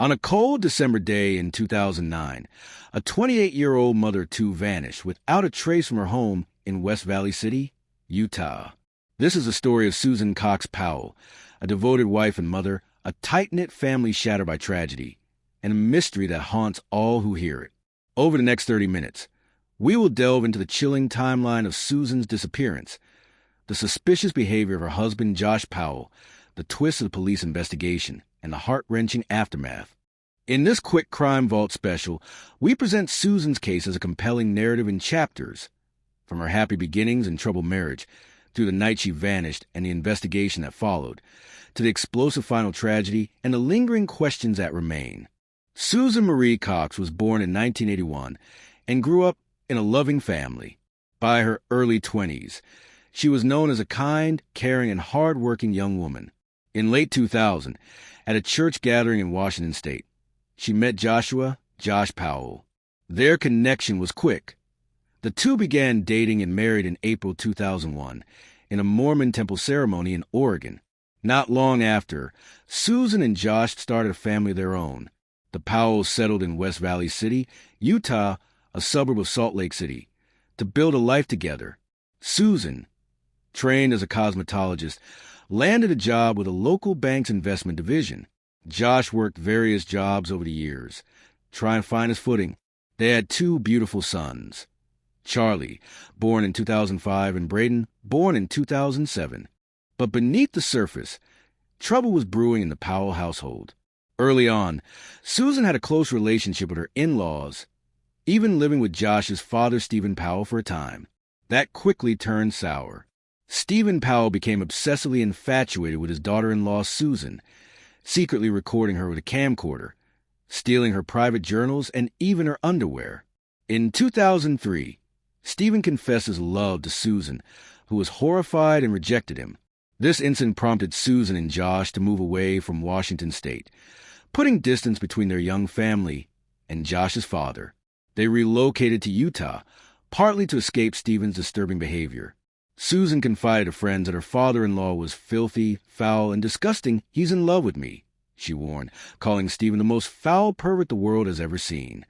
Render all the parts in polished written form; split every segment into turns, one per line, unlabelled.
On a cold December day in 2009, a 28-year-old mother of two vanished without a trace from her home in West Valley City, Utah. This is the story of Susan Cox Powell, a devoted wife and mother, a tight-knit family shattered by tragedy, and a mystery that haunts all who hear it. Over the next 30 minutes, we will delve into the chilling timeline of Susan's disappearance, the suspicious behavior of her husband, Josh Powell, the twists of the police investigation, and the heart-wrenching aftermath. In this quick Crime Vault special, we present Susan's case as a compelling narrative in chapters, from her happy beginnings and troubled marriage, through the night she vanished and the investigation that followed, to the explosive final tragedy and the lingering questions that remain. Susan Marie Cox was born in 1981 and grew up in a loving family. By her early 20s, she was known as a kind, caring, and hard-working young woman. In late 2000, at a church gathering in Washington State, she met Josh Powell. Their connection was quick. The two began dating and married in April 2001 in a Mormon temple ceremony in Oregon. Not long after, Susan and Josh started a family of their own. The Powells settled in West Valley City, Utah, a suburb of Salt Lake City, to build a life together. Susan, trained as a cosmetologist, landed a job with a local bank's investment division. Josh worked various jobs over the years, trying to find his footing. They had two beautiful sons, Charlie, born in 2005, and Braden, born in 2007. But beneath the surface, trouble was brewing in the Powell household. Early on, Susan had a close relationship with her in-laws, even living with Josh's father, Stephen Powell, for a time. That quickly turned sour. Stephen Powell became obsessively infatuated with his daughter-in-law, Susan, secretly recording her with a camcorder, stealing her private journals and even her underwear. In 2003, Stephen confessed his love to Susan, who was horrified and rejected him. This incident prompted Susan and Josh to move away from Washington State, putting distance between their young family and Josh's father. They relocated to Utah, partly to escape Stephen's disturbing behavior. Susan confided to friends that her father-in-law was filthy, foul, and disgusting. "He's in love with me," she warned, calling Stephen the most foul pervert the world has ever seen.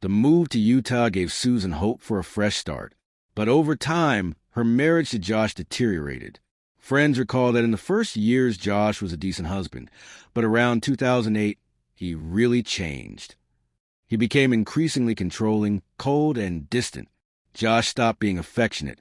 The move to Utah gave Susan hope for a fresh start. But over time, her marriage to Josh deteriorated. Friends recall that in the first years, Josh was a decent husband, but around 2008, he really changed. He became increasingly controlling, cold, and distant. Josh stopped being affectionate.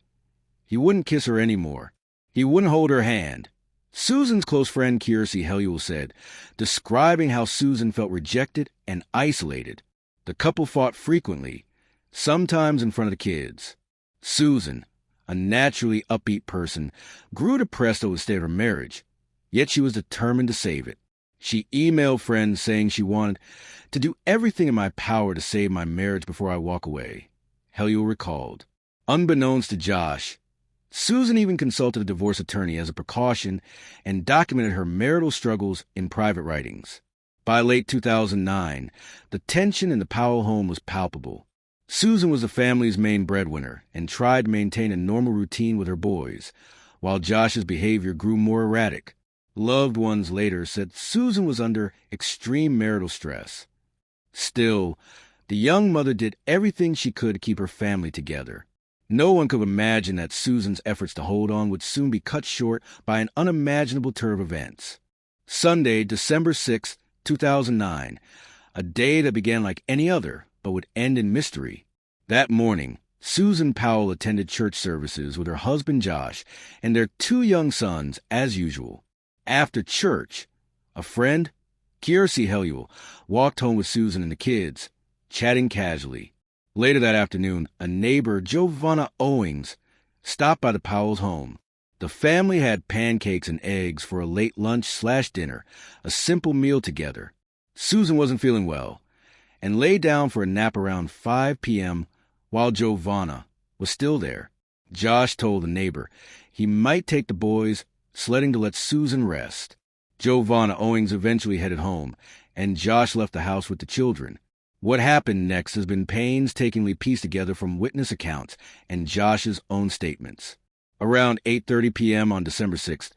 He wouldn't kiss her anymore. He wouldn't hold her hand. Susan's close friend Kiersey Helluel said, describing how Susan felt rejected and isolated. The couple fought frequently, sometimes in front of the kids. Susan, a naturally upbeat person, grew depressed over the state of her marriage, yet she was determined to save it. She emailed friends saying she wanted to do everything in my power to save my marriage before I walk away, Helluel recalled. Unbeknownst to Josh, Susan even consulted a divorce attorney as a precaution and documented her marital struggles in private writings. By late 2009, the tension in the Powell home was palpable. Susan was the family's main breadwinner and tried to maintain a normal routine with her boys, while Josh's behavior grew more erratic. Loved ones later said Susan was under extreme marital stress. Still, the young mother did everything she could to keep her family together. No one could imagine that Susan's efforts to hold on would soon be cut short by an unimaginable turn of events. Sunday, December 6, 2009, a day that began like any other, but would end in mystery. That morning, Susan Powell attended church services with her husband Josh and their two young sons, as usual. After church, a friend, Kiersey Helluel, walked home with Susan and the kids, chatting casually. Later that afternoon, a neighbor, Giovanna Owings, stopped by the Powell's home. The family had pancakes and eggs for a late lunch/dinner, a simple meal together. Susan wasn't feeling well and lay down for a nap around 5 p.m. while Giovanna was still there. Josh told the neighbor he might take the boys sledding to let Susan rest. Giovanna Owings eventually headed home, and Josh left the house with the children. What happened next has been painstakingly pieced together from witness accounts and Josh's own statements. Around 8:30 p.m. on December 6th,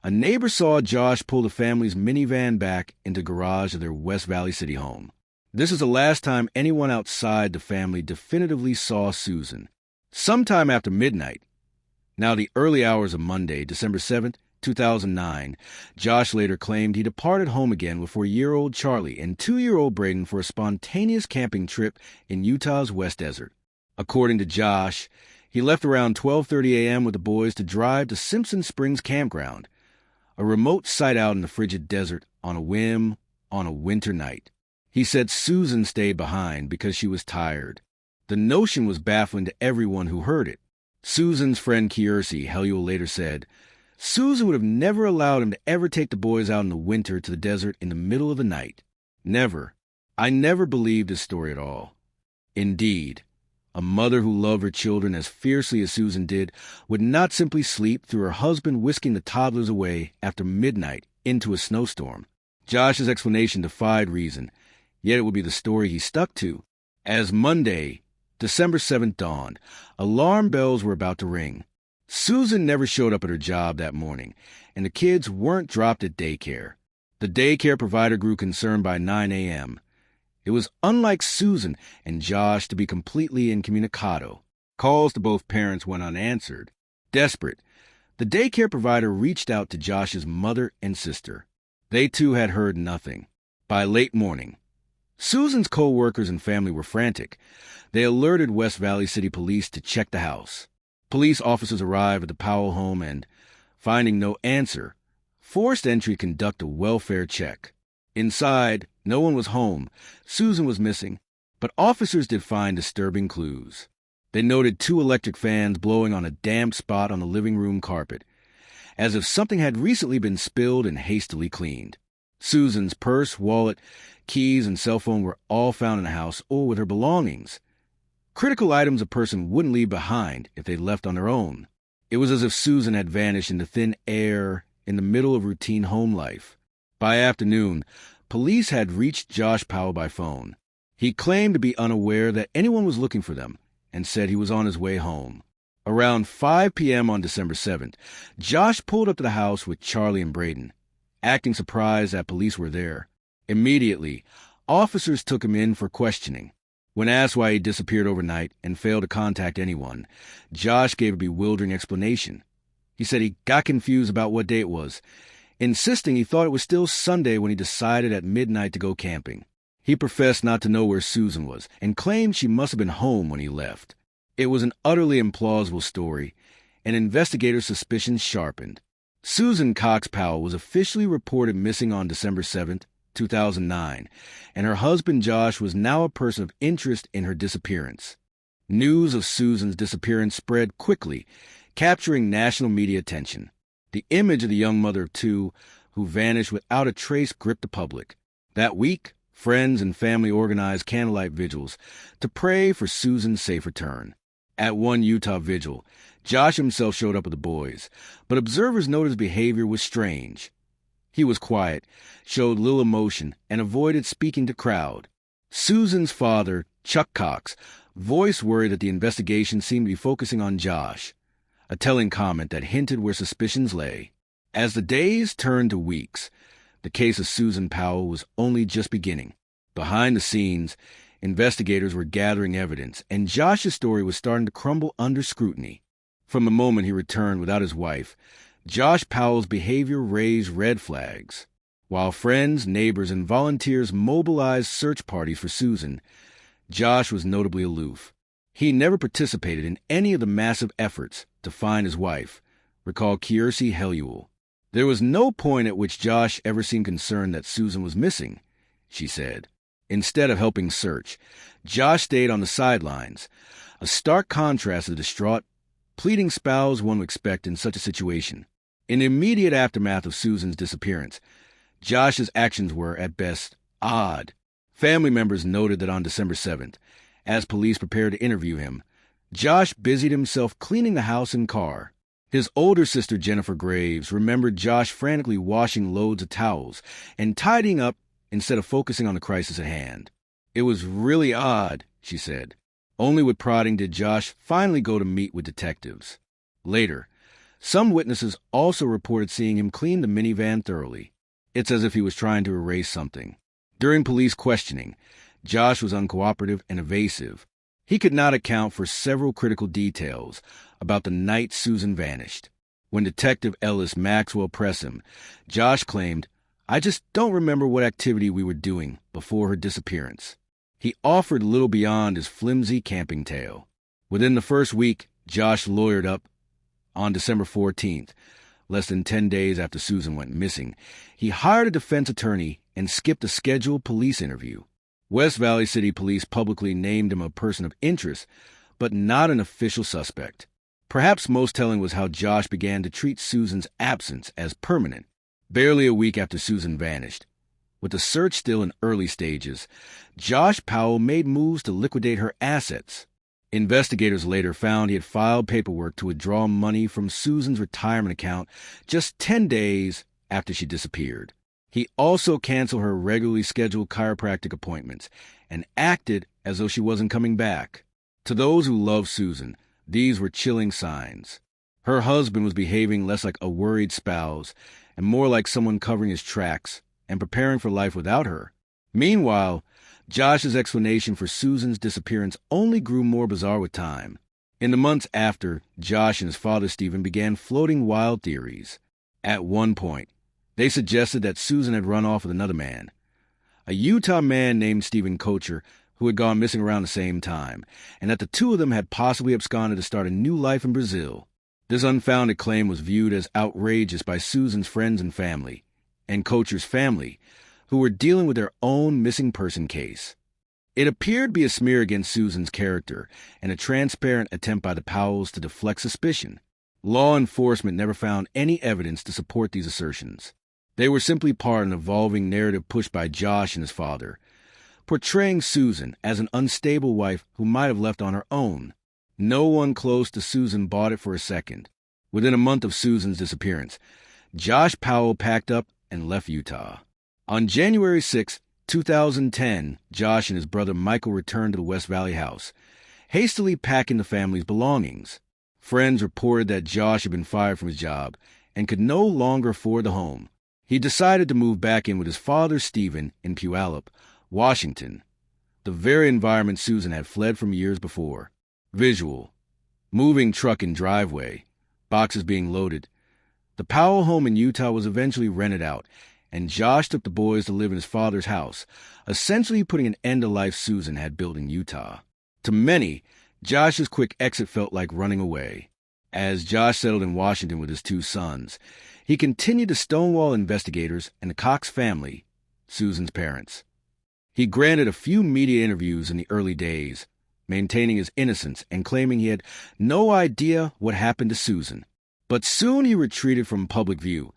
A neighbor saw Josh pull the family's minivan back into the garage of their West Valley City home. This is the last time anyone outside the family definitively saw Susan. Sometime after midnight, now the early hours of Monday, December 7th, 2009, Josh later claimed he departed home again with 4-year-old Charlie and 2-year-old Braden for a spontaneous camping trip in Utah's West Desert. According to Josh, he left around 12:30 a.m. with the boys to drive to Simpson Springs Campground, a remote site out in the frigid desert, on a whim on a winter night. He said Susan stayed behind because she was tired. The notion was baffling to everyone who heard it. Susan's friend Kiersey Helluel later said, Susan would have never allowed him to ever take the boys out in the winter to the desert in the middle of the night. Never. I never believed his story at all. Indeed, a mother who loved her children as fiercely as Susan did would not simply sleep through her husband whisking the toddlers away after midnight into a snowstorm. Josh's explanation defied reason, yet it would be the story he stuck to. As Monday, December 7th dawned, alarm bells were about to ring. Susan never showed up at her job that morning, and the kids weren't dropped at daycare. The daycare provider grew concerned by 9 a.m. It was unlike Susan and Josh to be completely incommunicado. Calls to both parents went unanswered. Desperate, the daycare provider reached out to Josh's mother and sister. They too had heard nothing. By late morning, Susan's co-workers and family were frantic. They alerted West Valley City Police to check the house. Police officers arrived at the Powell home and, finding no answer, forced entry to conduct a welfare check. Inside, no one was home. Susan was missing, but officers did find disturbing clues. They noted 2 electric fans blowing on a damp spot on the living room carpet, as if something had recently been spilled and hastily cleaned. Susan's purse, wallet, keys, and cell phone were all found in the house or with her belongings. Critical items a person wouldn't leave behind if they left on their own. It was as if Susan had vanished into thin air in the middle of routine home life. By afternoon, police had reached Josh Powell by phone. He claimed to be unaware that anyone was looking for them and said he was on his way home. Around 5 p.m. on December 7th, Josh pulled up to the house with Charlie and Braden, acting surprised that police were there. Immediately, officers took him in for questioning. When asked why he disappeared overnight and failed to contact anyone, Josh gave a bewildering explanation. He said he got confused about what day it was, insisting he thought it was still Sunday when he decided at midnight to go camping. He professed not to know where Susan was and claimed she must have been home when he left. It was an utterly implausible story, and investigators' suspicions sharpened. Susan Cox Powell was officially reported missing on December 7th, 2009, and her husband Josh was now a person of interest in her disappearance. News of Susan's disappearance spread quickly, capturing national media attention. The image of the young mother of 2 who vanished without a trace gripped the public. That week, friends and family organized candlelight vigils to pray for Susan's safe return. At one Utah vigil, Josh himself showed up with the boys, but observers noted his behavior was strange. He was quiet, showed little emotion, and avoided speaking to crowd. Susan's father, Chuck Cox, voiced worry that the investigation seemed to be focusing on Josh, a telling comment that hinted where suspicions lay. As the days turned to weeks, the case of Susan Powell was only just beginning. Behind the scenes, investigators were gathering evidence, and Josh's story was starting to crumble under scrutiny. From the moment he returned without his wife, Josh Powell's behavior raised red flags. While friends, neighbors, and volunteers mobilized search parties for Susan, Josh was notably aloof. He never participated in any of the massive efforts to find his wife, recalled Kiersey Helluel. There was no point at which Josh ever seemed concerned that Susan was missing, she said. Instead of helping search, Josh stayed on the sidelines, a stark contrast to the distraught, pleading spouse one would expect in such a situation. In the immediate aftermath of Susan's disappearance, Josh's actions were, at best, odd. Family members noted that on December 7th, as police prepared to interview him, Josh busied himself cleaning the house and car. His older sister, Jennifer Graves, remembered Josh frantically washing loads of towels and tidying up instead of focusing on the crisis at hand. It was really odd, she said. Only with prodding did Josh finally go to meet with detectives. Later, Some witnesses also reported seeing him clean the minivan thoroughly. It's as if he was trying to erase something. During police questioning, Josh was uncooperative and evasive. He could not account for several critical details about the night Susan vanished. When Detective Ellis Maxwell pressed him, Josh claimed, "I just don't remember what activity we were doing before her disappearance." He offered little beyond his flimsy camping tale. Within the first week, Josh lawyered up. On December 14th, less than 10 days after Susan went missing, he hired a defense attorney and skipped a scheduled police interview. West Valley City Police publicly named him a person of interest, but not an official suspect. Perhaps most telling was how Josh began to treat Susan's absence as permanent, barely a week after Susan vanished. With the search still in early stages, Josh Powell made moves to liquidate her assets. Investigators later found he had filed paperwork to withdraw money from Susan's retirement account just 10 days after she disappeared. He also canceled her regularly scheduled chiropractic appointments and acted as though she wasn't coming back. To those who loved Susan, these were chilling signs. Her husband was behaving less like a worried spouse and more like someone covering his tracks and preparing for life without her. Meanwhile, Josh's explanation for Susan's disappearance only grew more bizarre with time. In the months after, Josh and his father Stephen began floating wild theories. At one point, they suggested that Susan had run off with another man, a Utah man named Stephen Kocher, who had gone missing around the same time, and that the two of them had possibly absconded to start a new life in Brazil. This unfounded claim was viewed as outrageous by Susan's friends and family, and Kocher's family, who were dealing with their own missing person case. It appeared to be a smear against Susan's character and a transparent attempt by the Powells to deflect suspicion. Law enforcement never found any evidence to support these assertions. They were simply part of an evolving narrative pushed by Josh and his father, portraying Susan as an unstable wife who might have left on her own. No one close to Susan bought it for a second. Within a month of Susan's disappearance, Josh Powell packed up and left Utah. On January 6, 2010, Josh and his brother Michael returned to the West Valley house, hastily packing the family's belongings. Friends reported that Josh had been fired from his job and could no longer afford the home. He decided to move back in with his father Stephen in Puyallup, Washington, the very environment Susan had fled from years before. Visual: moving truck in driveway, boxes being loaded. The Powell home in Utah was eventually rented out, and Josh took the boys to live in his father's house, essentially putting an end to life Susan had built in Utah. To many, Josh's quick exit felt like running away. As Josh settled in Washington with his two sons, he continued to stonewall investigators and the Cox family, Susan's parents. He granted a few media interviews in the early days, maintaining his innocence and claiming he had no idea what happened to Susan. But soon he retreated from public view,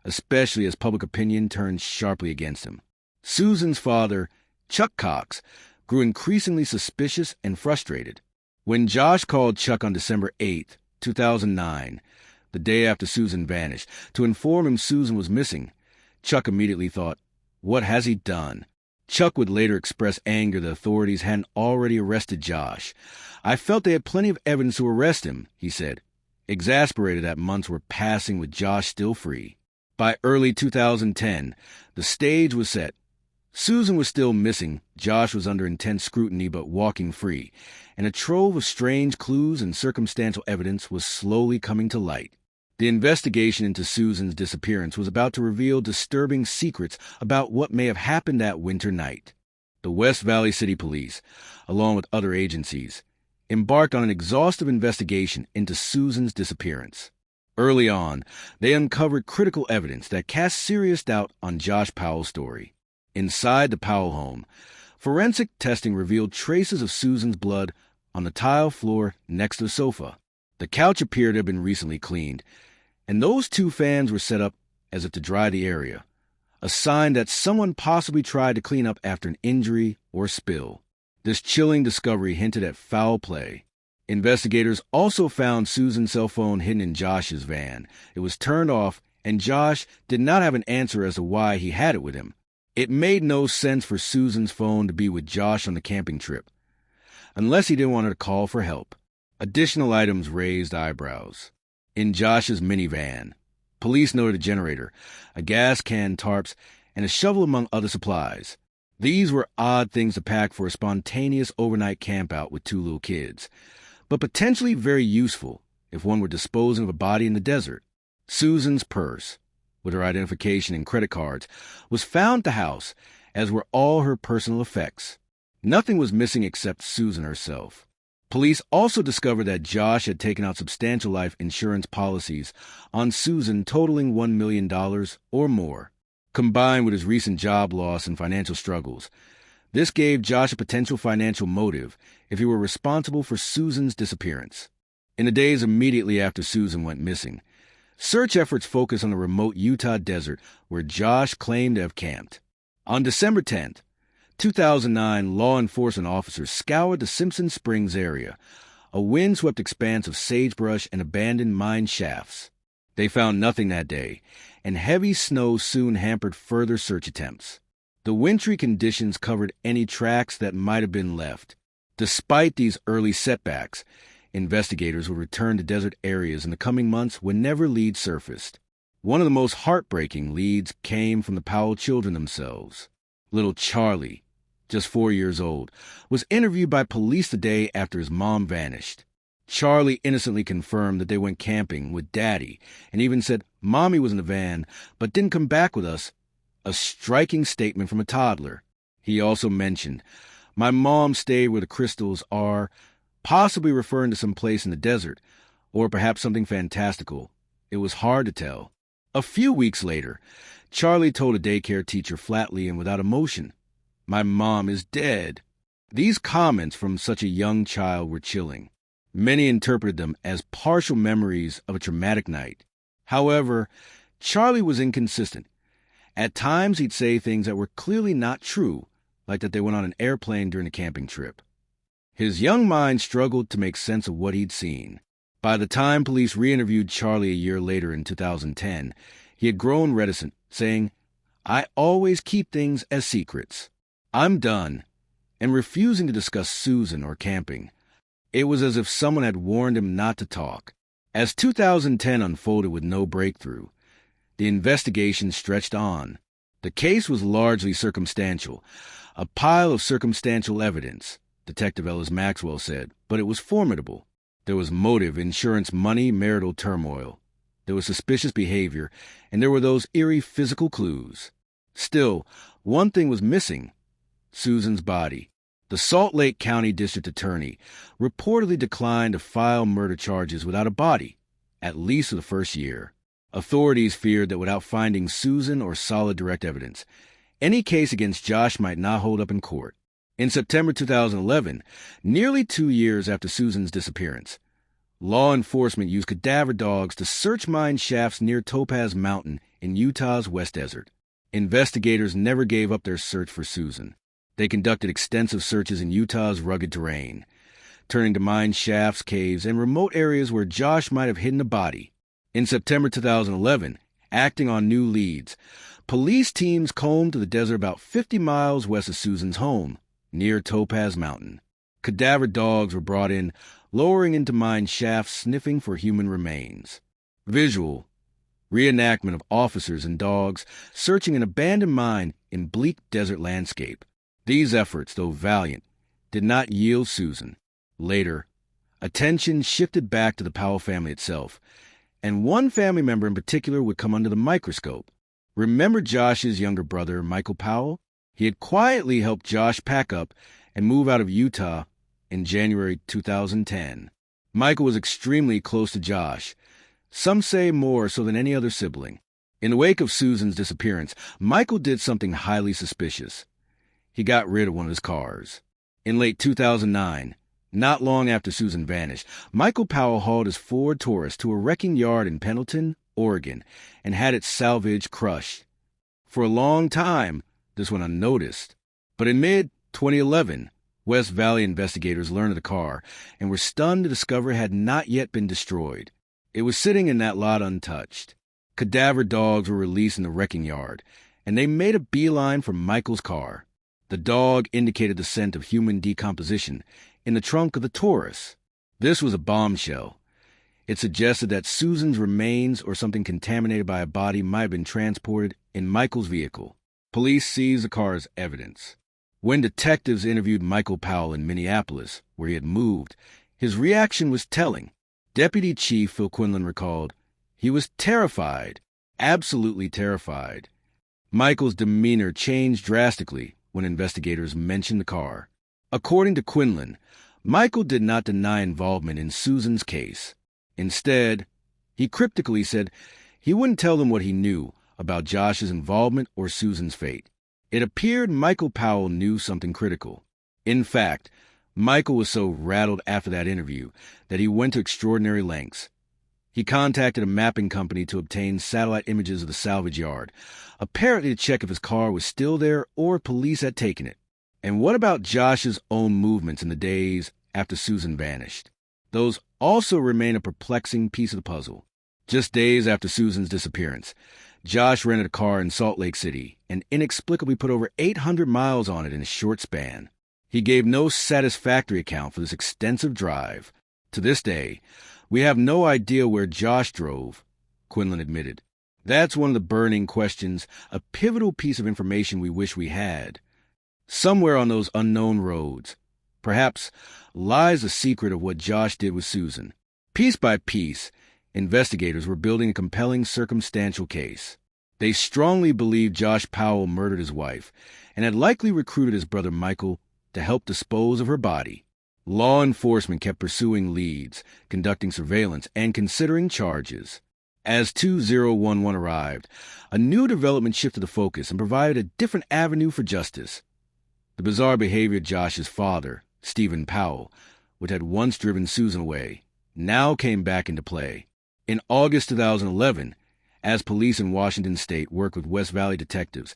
especially as public opinion turned sharply against him. Susan's father, Chuck Cox, grew increasingly suspicious and frustrated. When Josh called Chuck on December 8, 2009, the day after Susan vanished, to inform him Susan was missing, Chuck immediately thought, "What has he done?" Chuck would later express anger the authorities hadn't already arrested Josh. "I felt they had plenty of evidence to arrest him," he said, exasperated that months were passing with Josh still free. By early 2010, the stage was set. Susan was still missing, Josh was under intense scrutiny but walking free, and a trove of strange clues and circumstantial evidence was slowly coming to light. The investigation into Susan's disappearance was about to reveal disturbing secrets about what may have happened that winter night. The West Valley City Police, along with other agencies, embarked on an exhaustive investigation into Susan's disappearance. Early on, they uncovered critical evidence that cast serious doubt on Josh Powell's story. Inside the Powell home, forensic testing revealed traces of Susan's blood on the tile floor next to the sofa. The couch appeared to have been recently cleaned, and those two fans were set up as if to dry the area, a sign that someone possibly tried to clean up after an injury or spill. This chilling discovery hinted at foul play. Investigators also found Susan's cell phone hidden in Josh's van. It was turned off, and Josh did not have an answer as to why he had it with him. It made no sense for Susan's phone to be with Josh on the camping trip, unless he didn't want her to call for help. Additional items raised eyebrows. in Josh's minivan. Police noted a generator, a gas can, tarps, and a shovel among other supplies. These were odd things to pack for a spontaneous overnight campout with two little kids, but potentially very useful if one were disposing of a body in the desert. Susan's purse, with her identification and credit cards, was found at the house, as were all her personal effects. Nothing was missing except Susan herself. Police also discovered that Josh had taken out substantial life insurance policies on Susan totaling $1 million or more. Combined with his recent job loss and financial struggles, this gave Josh a potential financial motive if he were responsible for Susan's disappearance. In the days immediately after Susan went missing, search efforts focused on the remote Utah desert where Josh claimed to have camped. On December 10, 2009, law enforcement officers scoured the Simpson Springs area, a windswept expanse of sagebrush and abandoned mine shafts. They found nothing that day, and heavy snow soon hampered further search attempts. The wintry conditions covered any tracks that might have been left. Despite these early setbacks, investigators would return to desert areas in the coming months whenever leads surfaced. One of the most heartbreaking leads came from the Powell children themselves. Little Charlie, just 4 years old, was interviewed by police the day after his mom vanished. Charlie innocently confirmed that they went camping with Daddy and even said Mommy was in the van but didn't come back with us, a striking statement from a toddler. He also mentioned, "My mom stayed where the crystals are," possibly referring to some place in the desert, or perhaps something fantastical. It was hard to tell. A few weeks later, Charlie told a daycare teacher flatly and without emotion, "My mom is dead." These comments from such a young child were chilling. Many interpreted them as partial memories of a traumatic night. However, Charlie was inconsistent. At times he'd say things that were clearly not true, like that they went on an airplane during a camping trip. His young mind struggled to make sense of what he'd seen. By the time police re-interviewed Charlie a year later in 2010, he had grown reticent, saying, "I always keep things as secrets. I'm done," and refusing to discuss Susan or camping. It was as if someone had warned him not to talk. As 2010 unfolded with no breakthrough, the investigation stretched on. The case was largely circumstantial, a pile of circumstantial evidence, Detective Ellis Maxwell said, but it was formidable. There was motive, insurance money, marital turmoil. There was suspicious behavior, and there were those eerie physical clues. Still, one thing was missing: Susan's body. The Salt Lake County District Attorney reportedly declined to file murder charges without a body, at least for the first year. Authorities feared that without finding Susan or solid direct evidence, any case against Josh might not hold up in court. In September 2011, nearly 2 years after Susan's disappearance, law enforcement used cadaver dogs to search mine shafts near Topaz Mountain in Utah's West Desert. Investigators never gave up their search for Susan. They conducted extensive searches in Utah's rugged terrain, turning to mine shafts, caves, and remote areas where Josh might have hidden a body. In September 2011, acting on new leads, police teams combed to the desert about 50 miles west of Susan's home, near Topaz Mountain. Cadaver dogs were brought in, lowering into mine shafts, sniffing for human remains. Visual reenactment of officers and dogs searching an abandoned mine in bleak desert landscape. These efforts, though valiant, did not yield Susan. Later, attention shifted back to the Powell family itself, and one family member in particular would come under the microscope. Remember Josh's younger brother, Michael Powell? He had quietly helped Josh pack up and move out of Utah in January 2010. Michael was extremely close to Josh, some say more so than any other sibling. In the wake of Susan's disappearance, Michael did something highly suspicious. He got rid of one of his cars. In late 2009, not long after Susan vanished, Michael Powell hauled his Ford Taurus to a wrecking yard in Pendleton, Oregon, and had its salvage crushed. For a long time, this went unnoticed. But in mid-2011, West Valley investigators learned of the car and were stunned to discover it had not yet been destroyed. It was sitting in that lot untouched. Cadaver dogs were released in the wrecking yard, and they made a beeline for Michael's car. The dog indicated the scent of human decomposition in the trunk of the Taurus. This was a bombshell. It suggested that Susan's remains or something contaminated by a body might have been transported in Michael's vehicle. Police seized the car as evidence. When detectives interviewed Michael Powell in Minneapolis, where he had moved, his reaction was telling. Deputy Chief Phil Quinlan recalled, "He was terrified, absolutely terrified." Michael's demeanor changed drastically when investigators mentioned the car. According to Quinlan, Michael did not deny involvement in Susan's case. Instead, he cryptically said he wouldn't tell them what he knew about Josh's involvement or Susan's fate. It appeared Michael Powell knew something critical. In fact, Michael was so rattled after that interview that he went to extraordinary lengths. He contacted a mapping company to obtain satellite images of the salvage yard, apparently to check if his car was still there or if police had taken it. And what about Josh's own movements in the days after Susan vanished? Those also remain a perplexing piece of the puzzle. Just days after Susan's disappearance, Josh rented a car in Salt Lake City and inexplicably put over 800 miles on it in a short span. He gave no satisfactory account for this extensive drive. To this day, we have no idea where Josh drove, Quinlan admitted. That's one of the burning questions, a pivotal piece of information we wish we had. Somewhere on those unknown roads, perhaps, lies the secret of what Josh did with Susan. Piece by piece, investigators were building a compelling circumstantial case. They strongly believed Josh Powell murdered his wife and had likely recruited his brother Michael to help dispose of her body. Law enforcement kept pursuing leads, conducting surveillance, and considering charges. As 2011 arrived, a new development shifted the focus and provided a different avenue for justice. The bizarre behavior of Josh's father, Stephen Powell, which had once driven Susan away, now came back into play. In August 2011, as police in Washington state worked with West Valley detectives,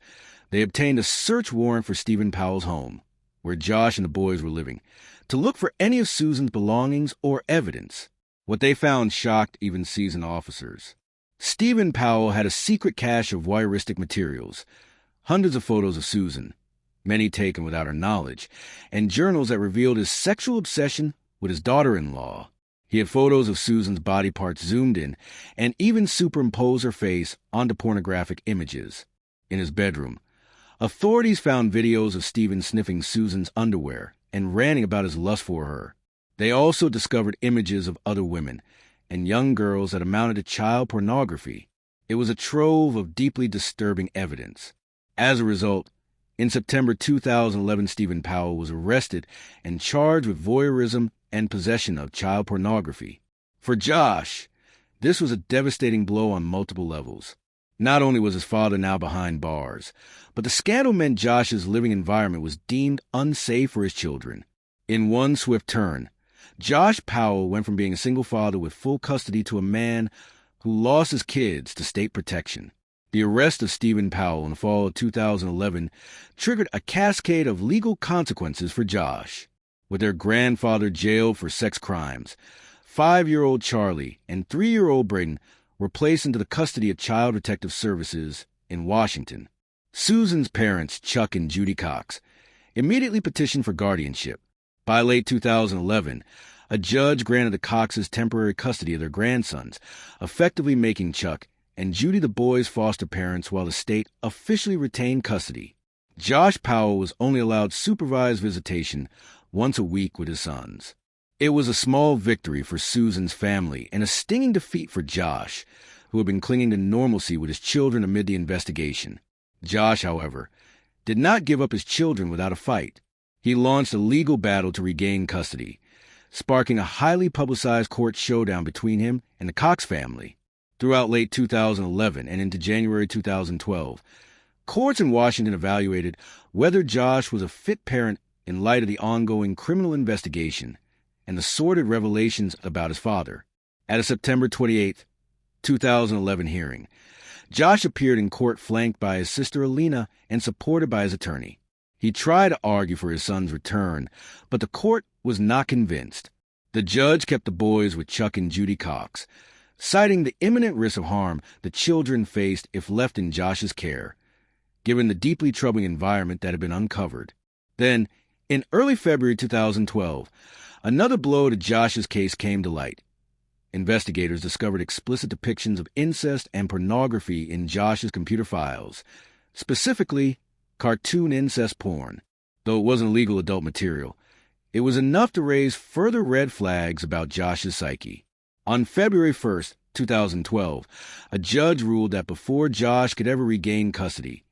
they obtained a search warrant for Stephen Powell's home, where Josh and the boys were living, to look for any of Susan's belongings or evidence. What they found shocked even seasoned officers. Stephen Powell had a secret cache of voyeuristic materials, hundreds of photos of Susan, many taken without her knowledge, and journals that revealed his sexual obsession with his daughter-in-law. He had photos of Susan's body parts zoomed in and even superimposed her face onto pornographic images. In his bedroom, authorities found videos of Stephen sniffing Susan's underwear and ranting about his lust for her. They also discovered images of other women and young girls that amounted to child pornography. It was a trove of deeply disturbing evidence. As a result, in September 2011, Stephen Powell was arrested and charged with voyeurism and possession of child pornography. For Josh, this was a devastating blow on multiple levels. Not only was his father now behind bars, but the scandal meant Josh's living environment was deemed unsafe for his children. In one swift turn, Josh Powell went from being a single father with full custody to a man who lost his kids to state protection. The arrest of Stephen Powell in the fall of 2011 triggered a cascade of legal consequences for Josh. With their grandfather jailed for sex crimes, 5-year-old Charlie and 3-year-old Braden were placed into the custody of Child Protective Services in Washington. Susan's parents, Chuck and Judy Cox, immediately petitioned for guardianship. By late 2011, a judge granted the Coxes temporary custody of their grandsons, effectively making Chuck and Judy the boys' foster parents while the state officially retained custody. Josh Powell was only allowed supervised visitation once a week with his sons. It was a small victory for Susan's family and a stinging defeat for Josh, who had been clinging to normalcy with his children amid the investigation. Josh, however, did not give up his children without a fight. He launched a legal battle to regain custody, sparking a highly publicized court showdown between him and the Cox family. Throughout late 2011 and into January 2012, courts in Washington evaluated whether Josh was a fit parent in light of the ongoing criminal investigation and the sordid revelations about his father. At a September 28, 2011 hearing, Josh appeared in court flanked by his sister Alina and supported by his attorney. He tried to argue for his son's return, but the court was not convinced. The judge kept the boys with Chuck and Judy Cox, citing the imminent risk of harm the children faced if left in Josh's care, given the deeply troubling environment that had been uncovered. Then, in early February 2012, another blow to Josh's case came to light. Investigators discovered explicit depictions of incest and pornography in Josh's computer files, specifically cartoon incest porn. Though it wasn't illegal adult material, it was enough to raise further red flags about Josh's psyche. On February 1st, 2012, a judge ruled that before Josh could ever regain custody,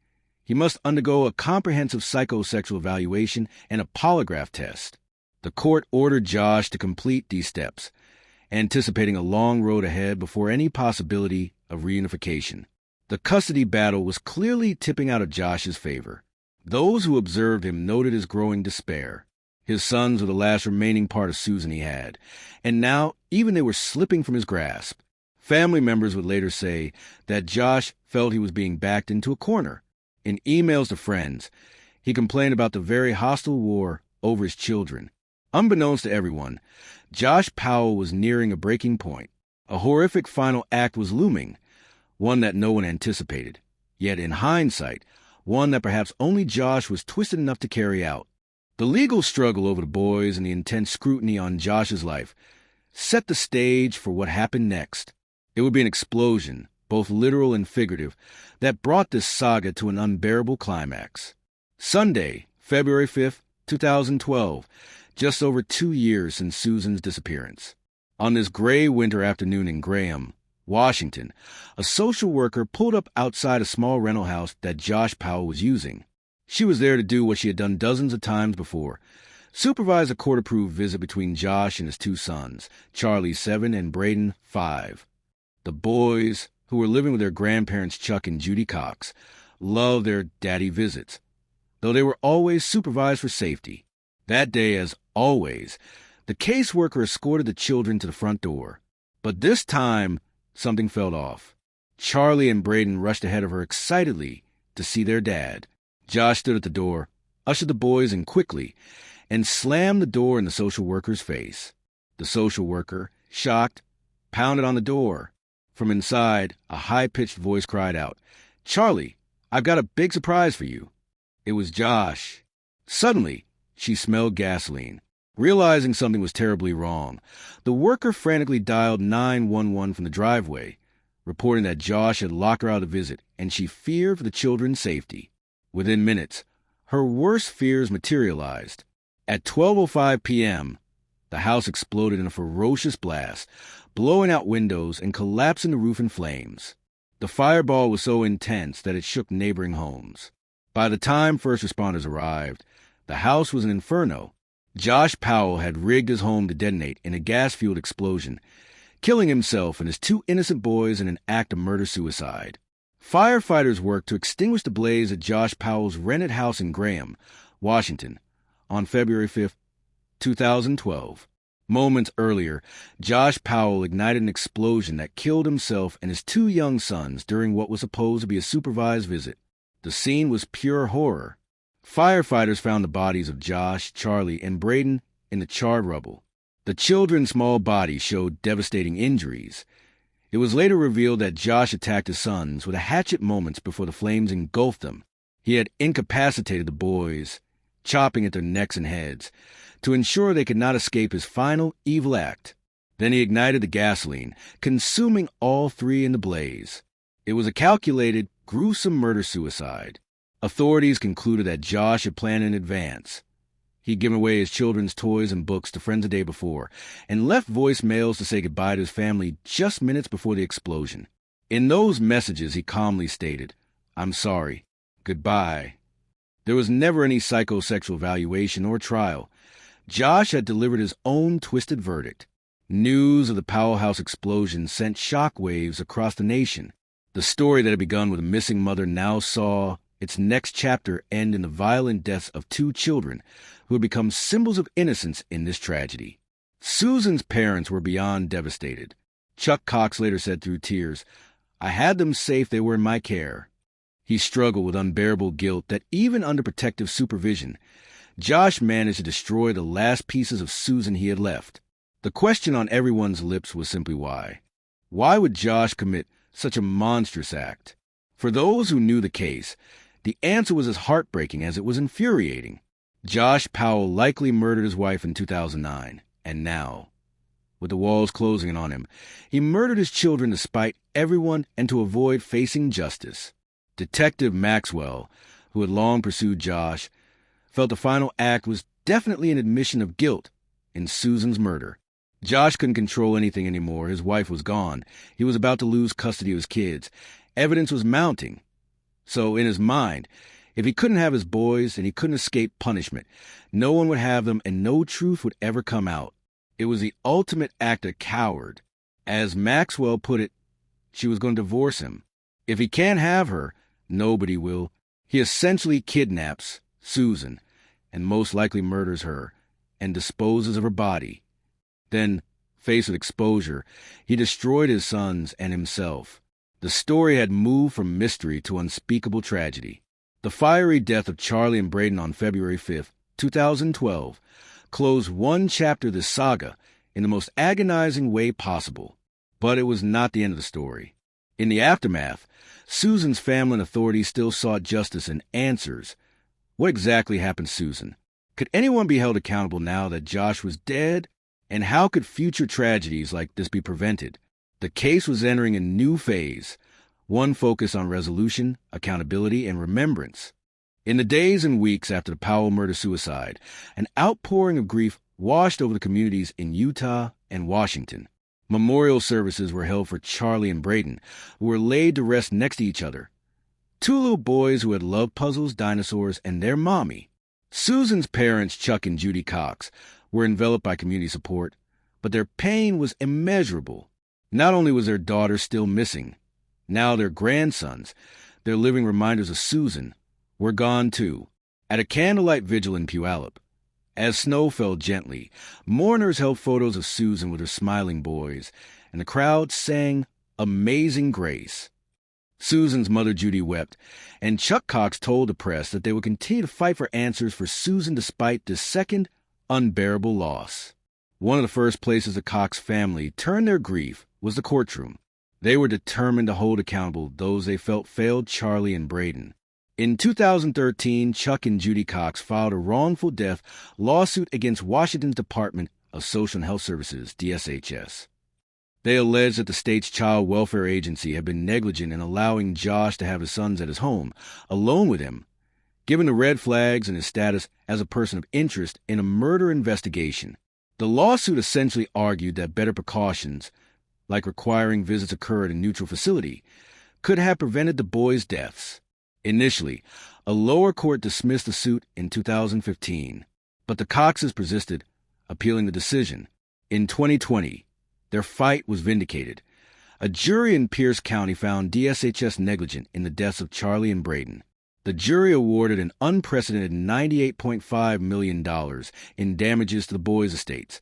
he must undergo a comprehensive psychosexual evaluation and a polygraph test. The court ordered Josh to complete these steps, anticipating a long road ahead before any possibility of reunification. The custody battle was clearly tipping out of Josh's favor. Those who observed him noted his growing despair. His sons were the last remaining part of Susan he had, and now even they were slipping from his grasp. Family members would later say that Josh felt he was being backed into a corner. In emails to friends, he complained about the very hostile war over his children. Unbeknownst to everyone, Josh Powell was nearing a breaking point. A horrific final act was looming, one that no one anticipated. Yet in hindsight, one that perhaps only Josh was twisted enough to carry out. The legal struggle over the boys and the intense scrutiny on Josh's life set the stage for what happened next. It would be an explosion, both literal and figurative, that brought this saga to an unbearable climax. Sunday, February 5th, 2012, just over 2 years since Susan's disappearance. On this gray winter afternoon in Graham, Washington, a social worker pulled up outside a small rental house that Josh Powell was using. She was there to do what she had done dozens of times before, supervise a court-approved visit between Josh and his 2 sons, Charlie, 7, and Braden, 5. The boys, who were living with their grandparents Chuck and Judy Cox, loved their daddy visits, though they were always supervised for safety. That day, as always, the caseworker escorted the children to the front door. But this time, something felt off. Charlie and Braden rushed ahead of her excitedly to see their dad. Josh stood at the door, ushered the boys in quickly, and slammed the door in the social worker's face. The social worker, shocked, pounded on the door. From inside, a high-pitched voice cried out, "Charlie, I've got a big surprise for you." It was Josh. Suddenly, she smelled gasoline. Realizing something was terribly wrong, the worker frantically dialed 911 from the driveway, reporting that Josh had locked her out of the visit, and she feared for the children's safety. Within minutes, her worst fears materialized. At 12:05 p.m., the house exploded in a ferocious blast, blowing out windows and collapsing the roof in flames. The fireball was so intense that it shook neighboring homes. By the time first responders arrived, the house was an inferno. Josh Powell had rigged his home to detonate in a gas-fueled explosion, killing himself and his 2 innocent boys in an act of murder-suicide. Firefighters worked to extinguish the blaze at Josh Powell's rented house in Graham, Washington, on February 5th, 2012. Moments earlier, Josh Powell ignited an explosion that killed himself and his 2 young sons during what was supposed to be a supervised visit. The scene was pure horror. Firefighters found the bodies of Josh, Charlie, and Braden in the charred rubble. The children's small bodies showed devastating injuries. It was later revealed that Josh attacked his sons with a hatchet moments before the flames engulfed them. He had incapacitated the boys, chopping at their necks and heads, to ensure they could not escape his final evil act. Then he ignited the gasoline, consuming all 3 in the blaze. It was a calculated, gruesome murder-suicide. Authorities concluded that Josh had planned in advance. He'd given away his children's toys and books to friends the day before, and left voicemails to say goodbye to his family just minutes before the explosion. In those messages, he calmly stated, "I'm sorry. Goodbye." There was never any psychosexual evaluation or trial. Josh had delivered his own twisted verdict. News of the Powell House explosion sent shockwaves across the nation. The story that had begun with a missing mother now saw its next chapter end in the violent deaths of 2 children who had become symbols of innocence in this tragedy. Susan's parents were beyond devastated. Chuck Cox later said through tears, "I had them safe, they were in my care." He struggled with unbearable guilt that even under protective supervision, Josh managed to destroy the last pieces of Susan he had left. The question on everyone's lips was simply why. Why would Josh commit such a monstrous act? For those who knew the case, the answer was as heartbreaking as it was infuriating. Josh Powell likely murdered his wife in 2009, and now, with the walls closing in on him. He murdered his children to spite everyone and to avoid facing justice. Detective Maxwell, who had long pursued Josh, felt the final act was definitely an admission of guilt in Susan's murder. Josh couldn't control anything anymore. His wife was gone. He was about to lose custody of his kids. Evidence was mounting. So, in his mind, if he couldn't have his boys and he couldn't escape punishment, no one would have them and no truth would ever come out. It was the ultimate act of coward. As Maxwell put it, she was going to divorce him. If he can't have her, nobody will. He essentially kidnaps Susan and most likely murders her and disposes of her body. Then, faced with exposure, he destroyed his sons and himself. The story had moved from mystery to unspeakable tragedy. The fiery death of Charlie and Braden on February 5, 2012, closed one chapter of this saga in the most agonizing way possible. But it was not the end of the story. In the aftermath, Susan's family and authorities still sought justice and answers. What exactly happened to Susan? Could anyone be held accountable now that Josh was dead? And how could future tragedies like this be prevented? The case was entering a new phase, one focused on resolution, accountability, and remembrance. In the days and weeks after the Powell murder-suicide, an outpouring of grief washed over the communities in Utah and Washington. Memorial services were held for Charlie and Braden, who were laid to rest next to each other. Two little boys who had loved puzzles, dinosaurs, and their mommy. Susan's parents, Chuck and Judy Cox, were enveloped by community support, but their pain was immeasurable. Not only was their daughter still missing, now their grandsons, their living reminders of Susan, were gone too. At a candlelight vigil in Puyallup, as snow fell gently, mourners held photos of Susan with her smiling boys, and the crowd sang Amazing Grace. Susan's mother, Judy, wept, and Chuck Cox told the press that they would continue to fight for answers for Susan despite this second, unbearable loss. One of the first places the Cox family turned their grief was the courtroom. They were determined to hold accountable those they felt failed Charlie and Braden. In 2013, Chuck and Judy Cox filed a wrongful death lawsuit against Washington's Department of Social and Health Services, DSHS. They alleged that the state's child welfare agency had been negligent in allowing Josh to have his sons at his home, alone with him, given the red flags and his status as a person of interest in a murder investigation. The lawsuit essentially argued that better precautions, like requiring visits occur at a neutral facility, could have prevented the boys' deaths. Initially, a lower court dismissed the suit in 2015, but the Coxes persisted, appealing the decision. In 2020, their fight was vindicated. A jury in Pierce County found DSHS negligent in the deaths of Charlie and Braden. The jury awarded an unprecedented $98.5 million in damages to the boys' estates.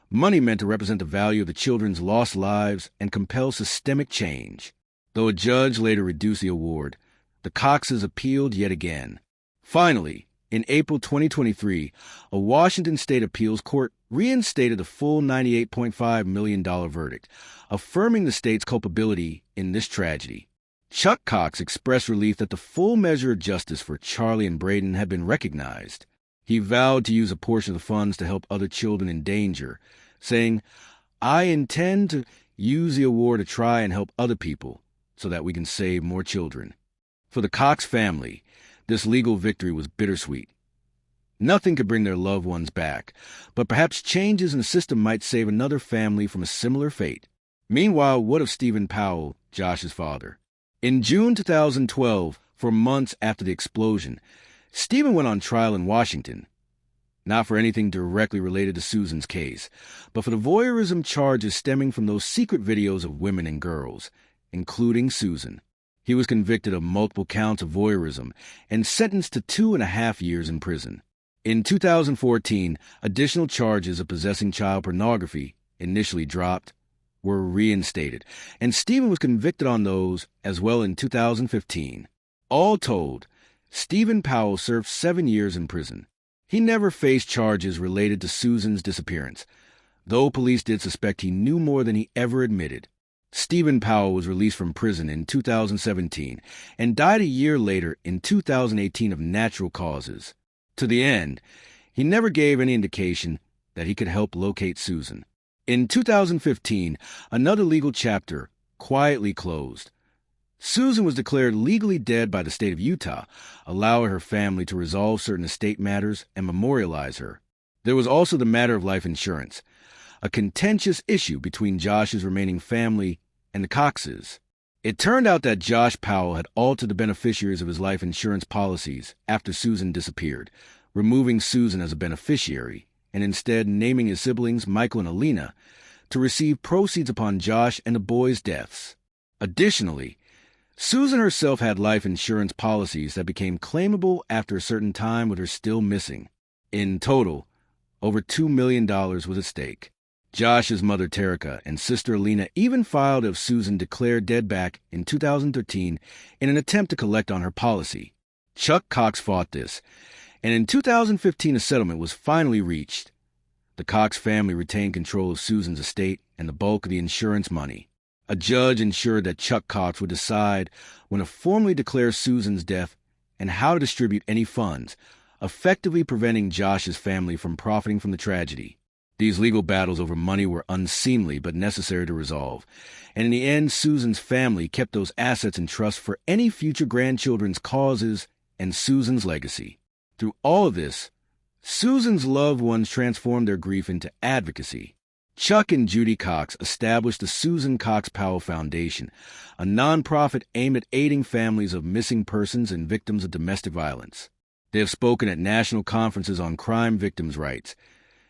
Money meant to represent the value of the children's lost lives and compel systemic change. Though a judge later reduced the award, the Coxes appealed yet again. Finally, in April 2023, a Washington state appeals court reinstated the full $98.5 million verdict, affirming the state's culpability in this tragedy. Chuck Cox expressed relief that the full measure of justice for Charlie and Braden had been recognized. He vowed to use a portion of the funds to help other children in danger, saying, "I intend to use the award to try and help other people so that we can save more children." For the Cox family, this legal victory was bittersweet. Nothing could bring their loved ones back, but perhaps changes in the system might save another family from a similar fate. Meanwhile, what of Stephen Powell, Josh's father? In June 2012, for months after the explosion, Stephen went on trial in Washington, not for anything directly related to Susan's case, but for the voyeurism charges stemming from those secret videos of women and girls, including Susan. He was convicted of multiple counts of voyeurism and sentenced to 2.5 years in prison. In 2014, additional charges of possessing child pornography, initially dropped, were reinstated, and Stephen was convicted on those as well in 2015. All told, Stephen Powell served 7 years in prison. He never faced charges related to Susan's disappearance, though police did suspect he knew more than he ever admitted. Stephen Powell was released from prison in 2017 and died a year later in 2018 of natural causes. To the end, he never gave any indication that he could help locate Susan. In 2015, another legal chapter quietly closed. Susan was declared legally dead by the state of Utah, allowing her family to resolve certain estate matters and memorialize her. There was also the matter of life insurance, a contentious issue between Josh's remaining family and the Coxes. It turned out that Josh Powell had altered the beneficiaries of his life insurance policies after Susan disappeared, removing Susan as a beneficiary and instead naming his siblings, Michael and Alina, to receive proceeds upon Josh and the boys' deaths. Additionally, Susan herself had life insurance policies that became claimable after a certain time with her still missing. In total, over $2 million was at stake. Josh's mother, Terica, and sister Alina even filed to have Susan declared dead back in 2013 in an attempt to collect on her policy. Chuck Cox fought this, and in 2015 a settlement was finally reached. The Cox family retained control of Susan's estate and the bulk of the insurance money. A judge ensured that Chuck Cox would decide when to formally declare Susan's death and how to distribute any funds, effectively preventing Josh's family from profiting from the tragedy. These legal battles over money were unseemly but necessary to resolve, and in the end, Susan's family kept those assets in trust for any future grandchildren's causes and Susan's legacy. Through all of this, Susan's loved ones transformed their grief into advocacy. Chuck and Judy Cox established the Susan Cox Powell Foundation, a nonprofit aimed at aiding families of missing persons and victims of domestic violence. They have spoken at national conferences on crime victims' rights,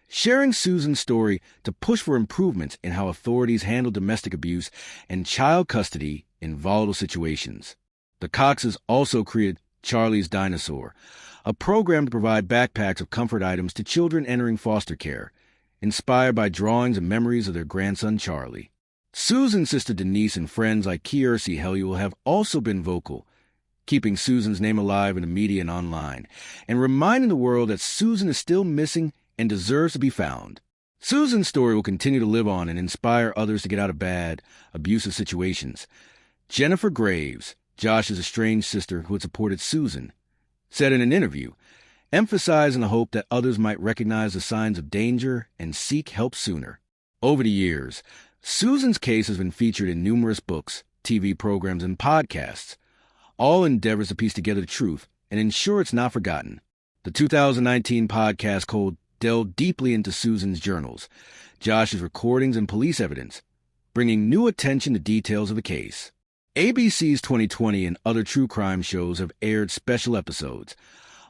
sharing Susan's story to push for improvements in how authorities handle domestic abuse and child custody in volatile situations. The Coxes also created Charlie's Dinosaur, a program to provide backpacks of comfort items to children entering foster care, inspired by drawings and memories of their grandson Charlie. Susan's sister Denise and friends like Kiersey Helluel have also been vocal, keeping Susan's name alive in the media and online, and reminding the world that Susan is still missing and deserves to be found. Susan's story will continue to live on and inspire others to get out of bad, abusive situations. Jennifer Graves, Josh's estranged sister who had supported Susan, said in an interview, emphasizing the hope that others might recognize the signs of danger and seek help sooner. Over the years, Susan's case has been featured in numerous books, TV programs, and podcasts, all endeavors to piece together the truth and ensure it's not forgotten. The 2019 podcast called delved deeply into Susan's journals, Josh's recordings, and police evidence, bringing new attention to details of the case. ABC's 2020 and other true crime shows have aired special episodes,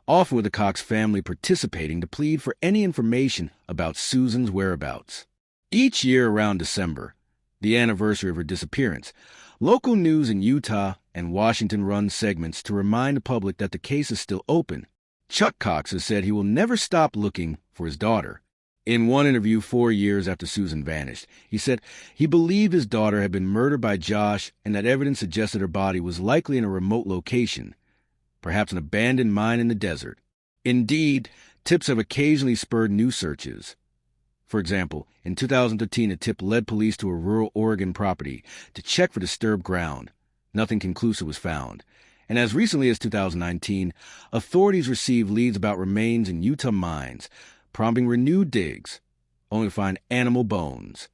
often with the Cox family participating to plead for any information about Susan's whereabouts. Each year around December, the anniversary of her disappearance, local news in Utah and Washington run segments to remind the public that the case is still open. Chuck Cox has said he will never stop looking for his daughter. In one interview 4 years after Susan vanished, he said he believed his daughter had been murdered by Josh and that evidence suggested her body was likely in a remote location, perhaps an abandoned mine in the desert. Indeed, tips have occasionally spurred new searches. For example, in 2013, a tip led police to a rural Oregon property to check for disturbed ground. Nothing conclusive was found. And as recently as 2019, authorities received leads about remains in Utah mines, prompting renewed digs, only to find animal bones.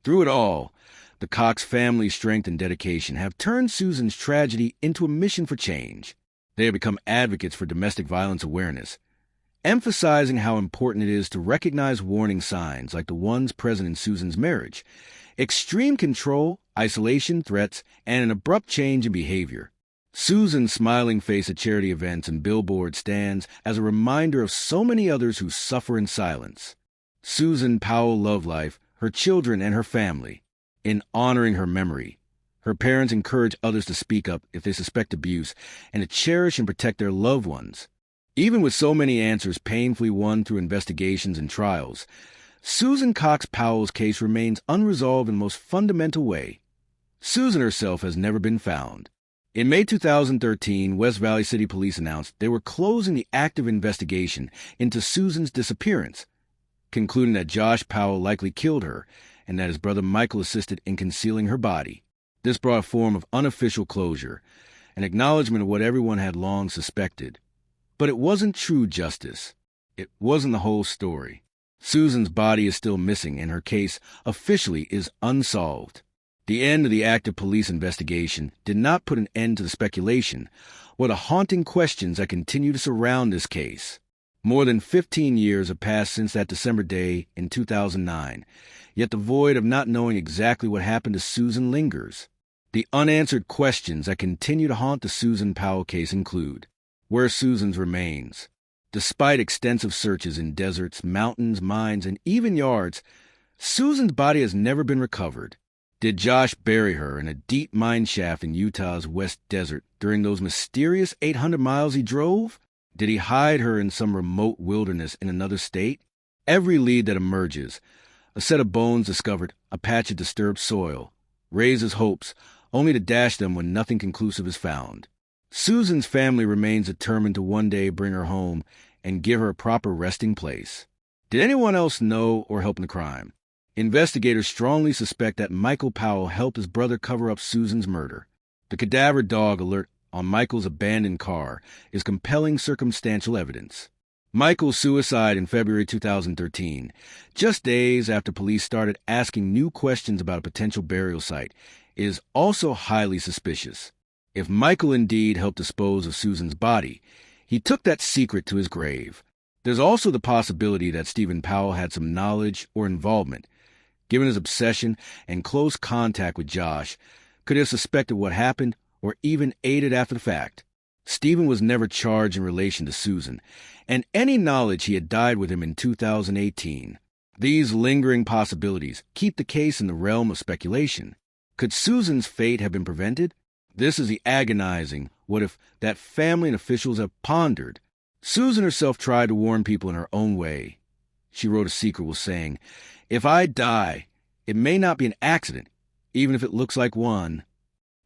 Through it all, the Cox family's strength and dedication have turned Susan's tragedy into a mission for change. They have become advocates for domestic violence awareness, emphasizing how important it is to recognize warning signs like the ones present in Susan's marriage, extreme control, isolation, threats, and an abrupt change in behavior. Susan's smiling face at charity events and billboards stands as a reminder of so many others who suffer in silence. Susan Powell loved life, her children, and her family. In honoring her memory, her parents encourage others to speak up if they suspect abuse and to cherish and protect their loved ones. Even with so many answers painfully won through investigations and trials, Susan Cox Powell's case remains unresolved in the most fundamental way. Susan herself has never been found. In May 2013, West Valley City Police announced they were closing the active investigation into Susan's disappearance, concluding that Josh Powell likely killed her and that his brother Michael assisted in concealing her body. This brought a form of unofficial closure, an acknowledgement of what everyone had long suspected. But it wasn't true justice. It wasn't the whole story. Susan's body is still missing, and her case officially is unsolved. The end of the active police investigation did not put an end to the speculation or the haunting questions that continue to surround this case. More than 15 years have passed since that December day in 2009, yet the void of not knowing exactly what happened to Susan lingers. The unanswered questions that continue to haunt the Susan Powell case include: where are Susan's remains? Despite extensive searches in deserts, mountains, mines, and even yards, Susan's body has never been recovered. Did Josh bury her in a deep mine shaft in Utah's West Desert during those mysterious 800 miles he drove? Did he hide her in some remote wilderness in another state? Every lead that emerges, a set of bones discovered, a patch of disturbed soil, raises hopes, only to dash them when nothing conclusive is found. Susan's family remains determined to one day bring her home and give her a proper resting place. Did anyone else know or help in the crime? Investigators strongly suspect that Michael Powell helped his brother cover up Susan's murder. The cadaver dog alert on Michael's abandoned car is compelling circumstantial evidence. Michael's suicide in February 2013, just days after police started asking new questions about a potential burial site, is also highly suspicious. If Michael indeed helped dispose of Susan's body, he took that secret to his grave. There's also the possibility that Stephen Powell had some knowledge or involvement. Given his obsession and close contact with Josh, could he have suspected what happened or even aided after the fact? Stephen was never charged in relation to Susan, and any knowledge he had died with him in 2018. These lingering possibilities keep the case in the realm of speculation. Could Susan's fate have been prevented? This is the agonizing what if that family and officials have pondered. Susan herself tried to warn people in her own way. She wrote a sequel saying, "If I die, it may not be an accident, even if it looks like one."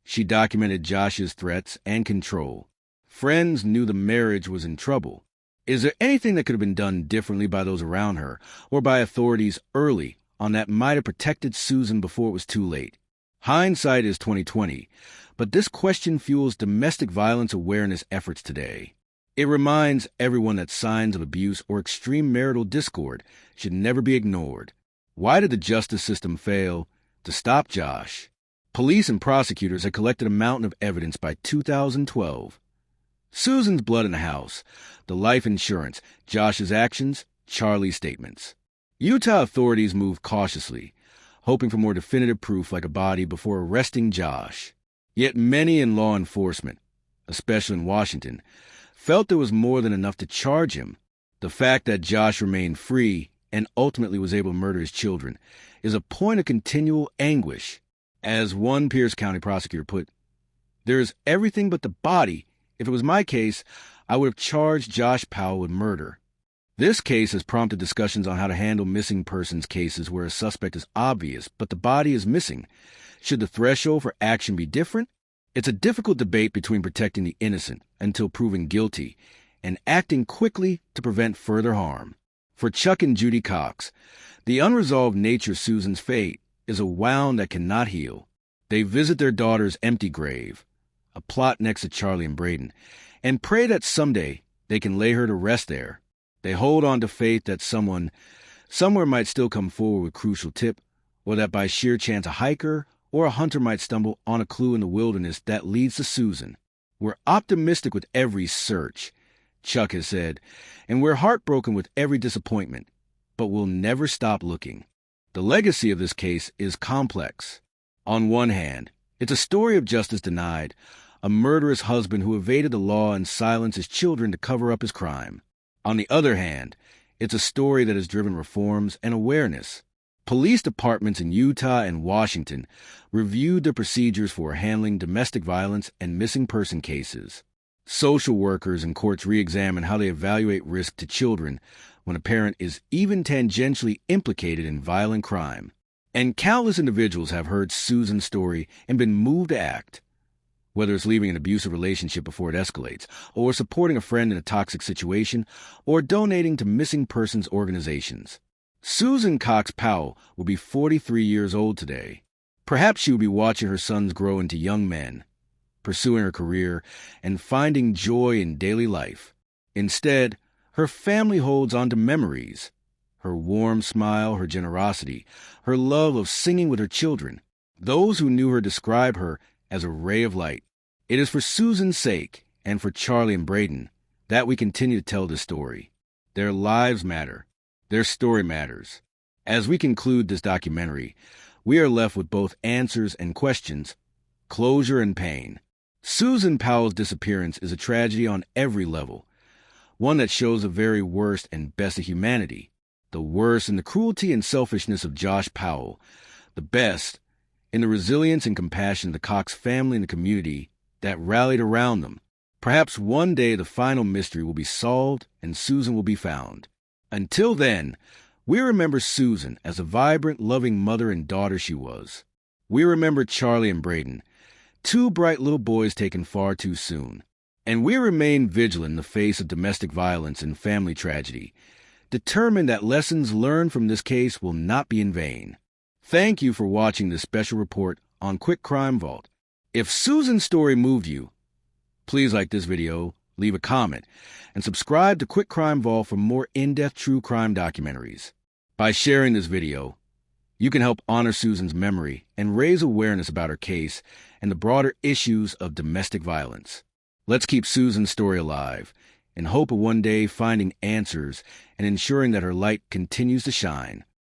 She documented Josh's threats and control. Friends knew the marriage was in trouble. Is there anything that could have been done differently by those around her or by authorities early on that might have protected Susan before it was too late? Hindsight is 2020, but this question fuels domestic violence awareness efforts today. It reminds everyone that signs of abuse or extreme marital discord should never be ignored. Why did the justice system fail to stop Josh? Police and prosecutors had collected a mountain of evidence by 2012. Susan's blood in the house, the life insurance, Josh's actions, Charlie's statements. Utah authorities moved cautiously, hoping for more definitive proof like a body before arresting Josh. Yet many in law enforcement, especially in Washington, felt there was more than enough to charge him. The fact that Josh remained free and ultimately was able to murder his children is a point of continual anguish. As one Pierce County prosecutor put, "There's everything but the body. If it was my case, I would have charged Josh Powell with murder." This case has prompted discussions on how to handle missing persons cases where a suspect is obvious but the body is missing. Should the threshold for action be different? It's a difficult debate between protecting the innocent until proven guilty and acting quickly to prevent further harm. For Chuck and Judy Cox, the unresolved nature of Susan's fate is a wound that cannot heal. They visit their daughter's empty grave, a plot next to Charlie and Braden, and pray that someday they can lay her to rest there. They hold on to faith that someone, somewhere might still come forward with a crucial tip, or that by sheer chance a hiker or a hunter might stumble on a clue in the wilderness that leads to Susan. "We're optimistic with every search," Chuck has said, "and we're heartbroken with every disappointment, but we'll never stop looking." The legacy of this case is complex. On one hand, it's a story of justice denied, a murderous husband who evaded the law and silenced his children to cover up his crime. On the other hand, it's a story that has driven reforms and awareness. Police departments in Utah and Washington reviewed their procedures for handling domestic violence and missing person cases. Social workers and courts re-examine how they evaluate risk to children when a parent is even tangentially implicated in violent crime. And countless individuals have heard Susan's story and been moved to act. Whether it's leaving an abusive relationship before it escalates, or supporting a friend in a toxic situation, or donating to missing persons organizations. Susan Cox Powell will be 43 years old today. Perhaps she will be watching her sons grow into young men, pursuing her career, and finding joy in daily life. Instead, her family holds on to memories, her warm smile, her generosity, her love of singing with her children. Those who knew her describe her as a ray of light. It is for Susan's sake and for Charlie and Braden that we continue to tell this story. Their lives matter. Their story matters. As we conclude this documentary, we are left with both answers and questions, closure and pain. Susan Powell's disappearance is a tragedy on every level, one that shows the very worst and best of humanity, the worst in the cruelty and selfishness of Josh Powell, the best in the resilience and compassion of the Cox family and the community that rallied around them. Perhaps one day the final mystery will be solved and Susan will be found. Until then, we remember Susan as a vibrant, loving mother and daughter she was. We remember Charlie and Braden, two bright little boys taken far too soon. And we remain vigilant in the face of domestic violence and family tragedy, determined that lessons learned from this case will not be in vain. Thank you for watching this special report on Quick Crime Vault. If Susan's story moved you, please like this video, leave a comment, and subscribe to Quick Crime Vault for more in-depth true crime documentaries. By sharing this video, you can help honor Susan's memory and raise awareness about her case and the broader issues of domestic violence. Let's keep Susan's story alive in hope of one day finding answers and ensuring that her light continues to shine.